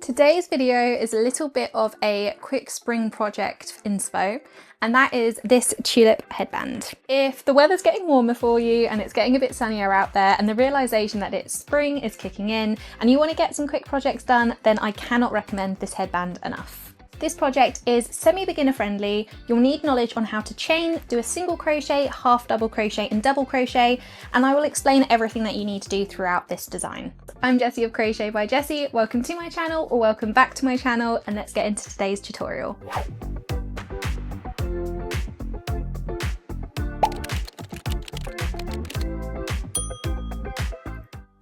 Today's video is a little bit of a quick spring project inspo, and that is this tulip headband. If the weather's getting warmer for you and it's getting a bit sunnier out there and the realization that it's spring is kicking in and you want to get some quick projects done, then I cannot recommend this headband enough. This project is semi-beginner friendly. You'll need knowledge on how to chain, do a single crochet, half double crochet and double crochet, and I will explain everything that you need to do throughout this design. I'm Jessie of Crochet by Jessie. Welcome to my channel, or welcome back to my channel, and let's get into today's tutorial.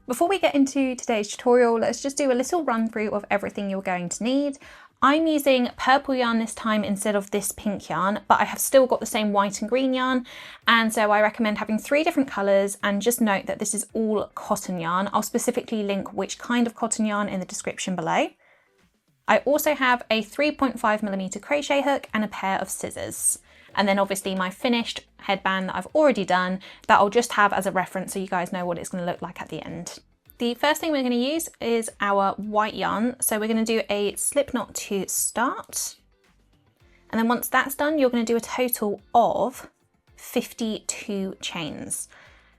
Before we get into today's tutorial, let's just do a little run through of everything you're going to need. I'm using purple yarn this time instead of this pink yarn, but I have still got the same white and green yarn, and so I recommend having 3 different colours, and just note that this is all cotton yarn. I'll specifically link which kind of cotton yarn in the description below. I also have a 3.5mm crochet hook and a pair of scissors. And then obviously my finished headband that I've already done, that I'll just have as a reference so you guys know what it's going to look like at the end. The first thing we're going to use is our white yarn. So we're going to do a slip knot to start. And then once that's done, you're going to do a total of 52 chains.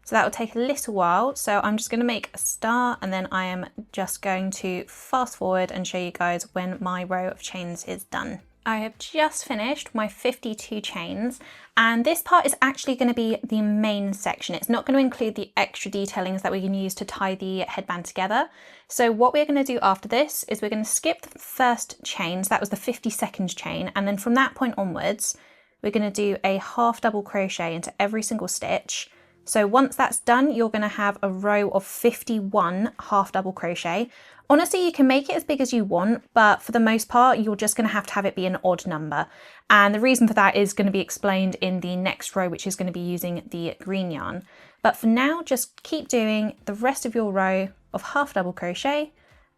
So that will take a little while. So I'm just going to make a start, and then I am just going to fast forward and show you guys when my row of chains is done. I have just finished my 52 chains, and this part is actually going to be the main section. It's not going to include the extra detailings that we can use to tie the headband together. So what we're going to do after this is we're going to skip the first chain, so that was the 52nd chain, and then from that point onwards we're going to do a half double crochet into every single stitch. So once that's done, you're going to have a row of 51 half double crochet. Honestly, you can make it as big as you want, but for the most part, you're just going to have it be an odd number. And the reason for that is going to be explained in the next row, which is going to be using the green yarn. But for now, just keep doing the rest of your row of half double crochet,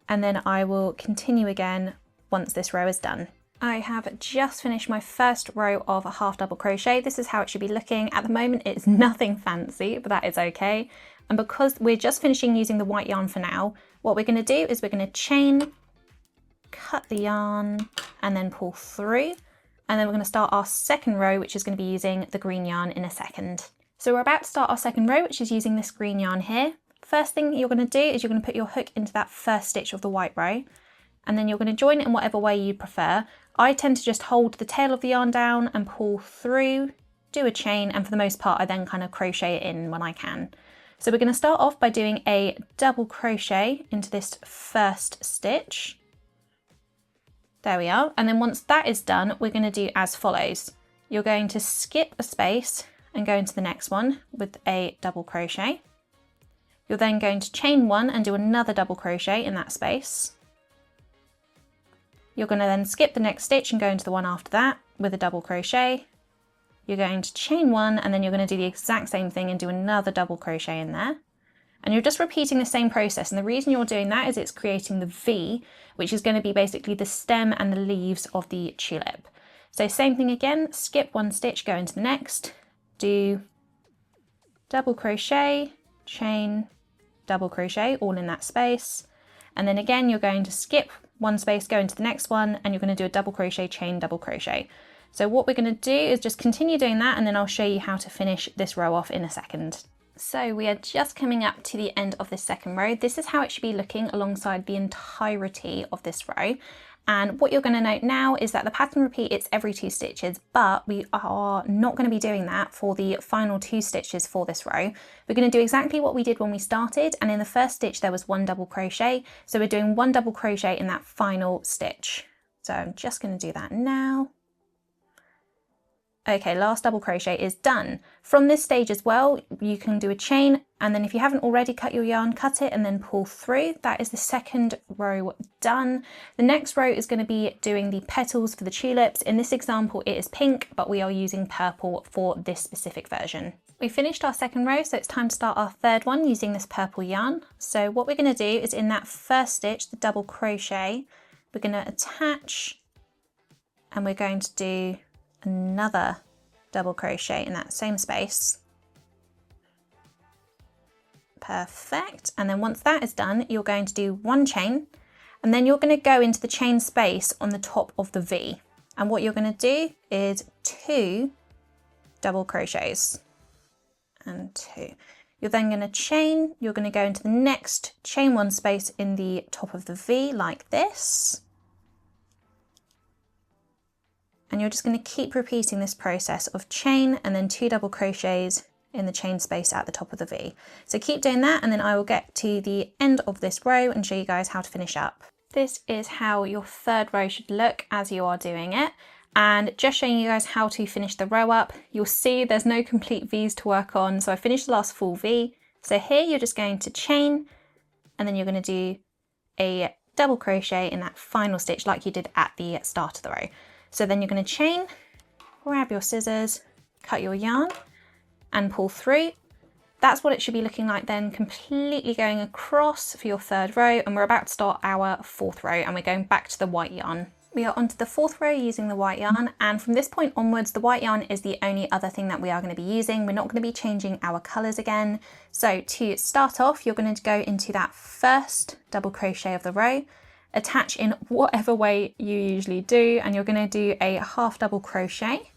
and then I will continue again once this row is done. I have just finished my first row of a half double crochet. This is how it should be looking. At the moment, it's nothing fancy, but that is okay. And because we're just finishing using the white yarn for now, what we're going to do is we're going to chain, cut the yarn, and then pull through. And then we're going to start our second row, which is going to be using the green yarn in a second. So we're about to start our second row, which is using this green yarn here. First thing you're going to do is you're going to put your hook into that first stitch of the white row, and then you're going to join it in whatever way you prefer. I tend to just hold the tail of the yarn down and pull through, do a chain, and for the most part I then kind of crochet it in when I can. So we're going to start off by doing a double crochet into this first stitch. There we are. And then once that is done, we're going to do as follows. You're going to skip a space and go into the next one with a double crochet. You're then going to chain one and do another double crochet in that space. You're going to then skip the next stitch and go into the one after that with a double crochet. You're going to chain one, and then you're going to do the exact same thing and do another double crochet in there. And you're just repeating the same process, and the reason you're doing that is it's creating the V, which is going to be basically the stem and the leaves of the tulip. So same thing again, skip one stitch, go into the next, do double crochet, chain, double crochet, all in that space. And then again, you're going to skip one space, go into the next one, and you're going to do a double crochet, chain, double crochet. So what we're going to do is just continue doing that, and then I'll show you how to finish this row off in a second. So we are just coming up to the end of this second row. This is how it should be looking alongside the entirety of this row. And what you're going to note now is that the pattern repeat, it's every 2 stitches, but we are not going to be doing that for the final 2 stitches for this row. We're going to do exactly what we did when we started, and in the first stitch there was 1 double crochet, so we're doing 1 double crochet in that final stitch. So I'm just going to do that now. Okay, last double crochet is done. From this stage as well, you can do a chain, and then if you haven't already cut your yarn, cut it and then pull through. That is the second row done. The next row is going to be doing the petals for the tulips. In this example, it is pink, but we are using purple for this specific version. We finished our second row, so it's time to start our third one using this purple yarn. So what we're going to do is in that first stitch, the double crochet, we're going to attach, and we're going to do another double crochet in that same space. Perfect. And then once that is done, you're going to do 1 chain, and then you're going to go into the chain space on the top of the V. And what you're going to do is 2 double crochets and 2. You're then going to chain, you're going to go into the next chain 1 space in the top of the V like this. And you're just going to keep repeating this process of chain and then 2 double crochets in the chain space at the top of the V. So keep doing that, and then I will get to the end of this row and show you guys how to finish up. This is how your 3rd row should look as you are doing it. And just showing you guys how to finish the row up, you'll see there's no complete V's to work on. So I finished the last full V. So here you're just going to chain, and then you're going to do a double crochet in that final stitch like you did at the start of the row. So then you're going to chain, grab your scissors, cut your yarn and pull through. That's what it should be looking like then, completely going across for your 3rd row, and we're about to start our 4th row and we're going back to the white yarn. We are onto the 4th row using the white yarn, and from this point onwards the white yarn is the only other thing that we are going to be using. We're not going to be changing our colours again. So to start off, you're going to go into that first double crochet of the row, attach in whatever way you usually do, and you're going to do a half double crochet.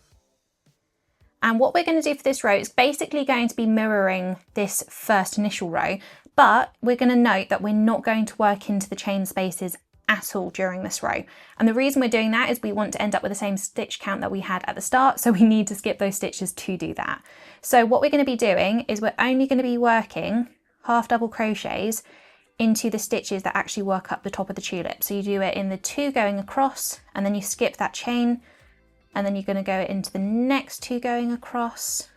And what we're going to do for this row is basically going to be mirroring this first initial row, but we're going to note that we're not going to work into the chain spaces at all during this row. And the reason we're doing that is we want to end up with the same stitch count that we had at the start, so we need to skip those stitches to do that. So what we're going to be doing is we're only going to be working half double crochets into the stitches that actually work up the top of the tulip. So you do it in the 2 going across, and then you skip that chain, and then you're going to go into the next 2 going across,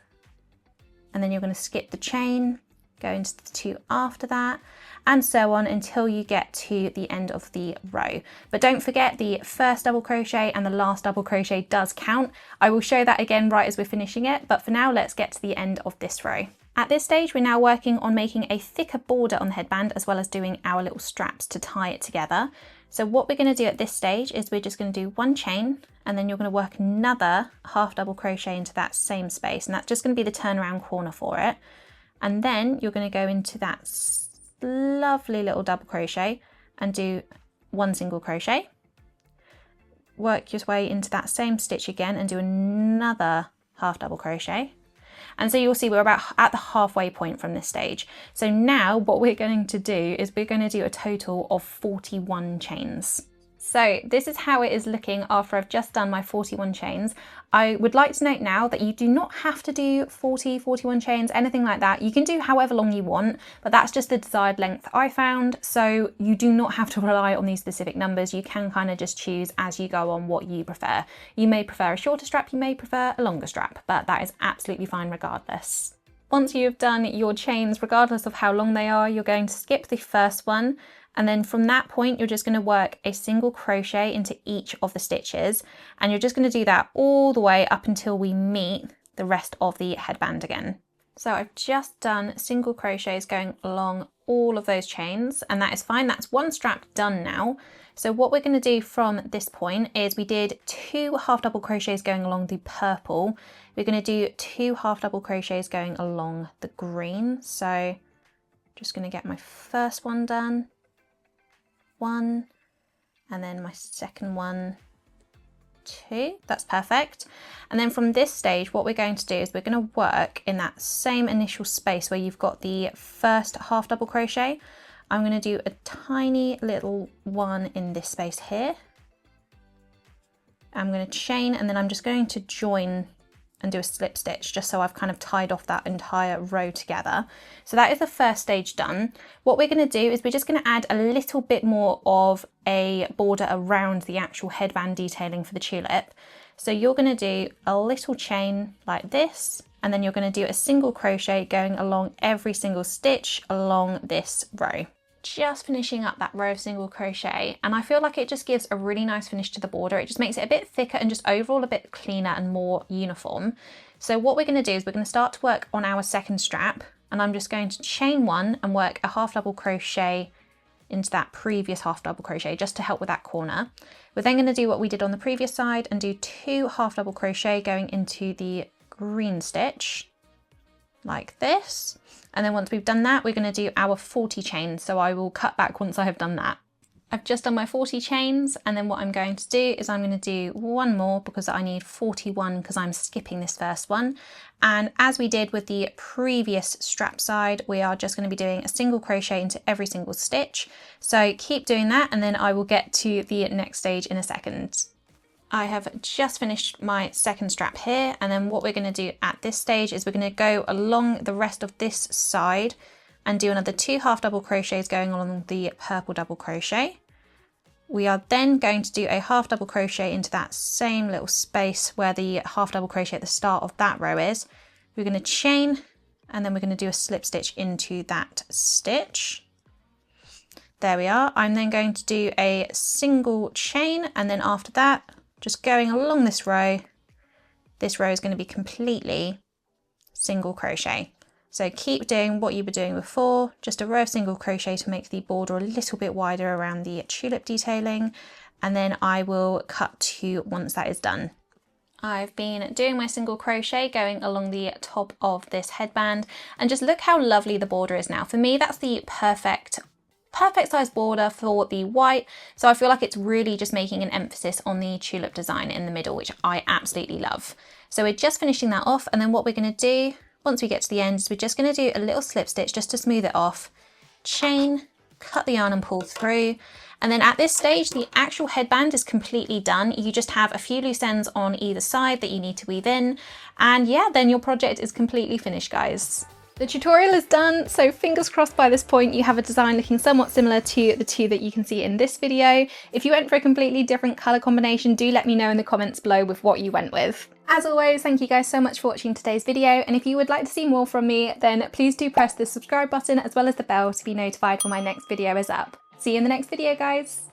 and then you're going to skip the chain, go into the 2 after that, and so on until you get to the end of the row. But don't forget, the first double crochet and the last double crochet does count. I will show that again right as we're finishing it, but for now let's get to the end of this row. At this stage, we're now working on making a thicker border on the headband, as well as doing our little straps to tie it together. So what we're going to do at this stage is we're just going to do 1 chain, and then you're going to work another half double crochet into that same space, and that's just going to be the turnaround corner for it. And then you're going to go into that lovely little double crochet and do 1 single crochet. Work your way into that same stitch again and do another half double crochet. And so you'll see we're about at the halfway point from this stage. So now what we're going to do is we're going to do a total of 41 chains. So this is how it is looking after I've just done my 41 chains. I would like to note now that you do not have to do 41 chains, anything like that. You can do however long you want, but that's just the desired length I found. So you do not have to rely on these specific numbers. You can kind of just choose as you go on what you prefer. You may prefer a shorter strap, you may prefer a longer strap, but that is absolutely fine regardless. Once you've done your chains, regardless of how long they are, you're going to skip the first one. And then from that point, you're just going to work a single crochet into each of the stitches. And you're just going to do that all the way up until we meet the rest of the headband again. So I've just done single crochets going along all of those chains, and that is fine. That's 1 strap done now. So what we're going to do from this point is we did 2 half double crochets going along the purple. We're going to do 2 half double crochets going along the green. So just going to get my first one done. 1, and then my second one, 2. That's perfect. And then from this stage, what we're going to do is we're going to work in that same initial space where you've got the first half double crochet. I'm going to do a tiny little one in this space here. I'm going to chain, and then I'm just going to join and do a slip stitch just so I've kind of tied off that entire row together. So that is the first stage done. What we're going to do is we're just going to add a little bit more of a border around the actual headband detailing for the tulip. So you're going to do a little chain like this, and then you're going to do a single crochet going along every single stitch along this row. Just finishing up that row of single crochet, and I feel like it just gives a really nice finish to the border. It just makes it a bit thicker and just overall a bit cleaner and more uniform. So what we're going to do is we're going to start to work on our second strap, and I'm just going to chain 1 and work a half double crochet into that previous half double crochet just to help with that corner. We're then going to do what we did on the previous side and do 2 half double crochet going into the green stitch like this. And then once we've done that, we're going to do our 40 chains. So I will cut back once I have done that. I've just done my 40 chains, and then what I'm going to do is I'm going to do one more because I need 41 because I'm skipping this first one. And as we did with the previous strap side, we are just going to be doing a single crochet into every single stitch. So keep doing that, and then I will get to the next stage in a second. I have just finished my second strap here, and then what we're going to do at this stage is we're going to go along the rest of this side and do another 2 half double crochets going along the purple double crochet. We are then going to do a half double crochet into that same little space where the half double crochet at the start of that row is. We're going to chain, and then we're going to do a slip stitch into that stitch. There we are. I'm then going to do a single chain, and then after that, just going along this row is going to be completely single crochet. So keep doing what you were doing before, just a row of single crochet to make the border a little bit wider around the tulip detailing, and then I will cut to once that is done. I've been doing my single crochet going along the top of this headband, and just look how lovely the border is now. For me, that's the perfect size border for the white, so I feel like it's really just making an emphasis on the tulip design in the middle, which I absolutely love. So we're just finishing that off, and then what we're going to do once we get to the end is we're just going to do a little slip stitch just to smooth it off, chain, cut the yarn and pull through, and then at this stage the actual headband is completely done. You just have a few loose ends on either side that you need to weave in, and yeah, then your project is completely finished, guys. The tutorial is done, so fingers crossed by this point you have a design looking somewhat similar to the two that you can see in this video. If you went for a completely different colour combination, do let me know in the comments below with what you went with. As always, thank you guys so much for watching today's video, and if you would like to see more from me, then please do press the subscribe button as well as the bell to be notified when my next video is up. See you in the next video, guys!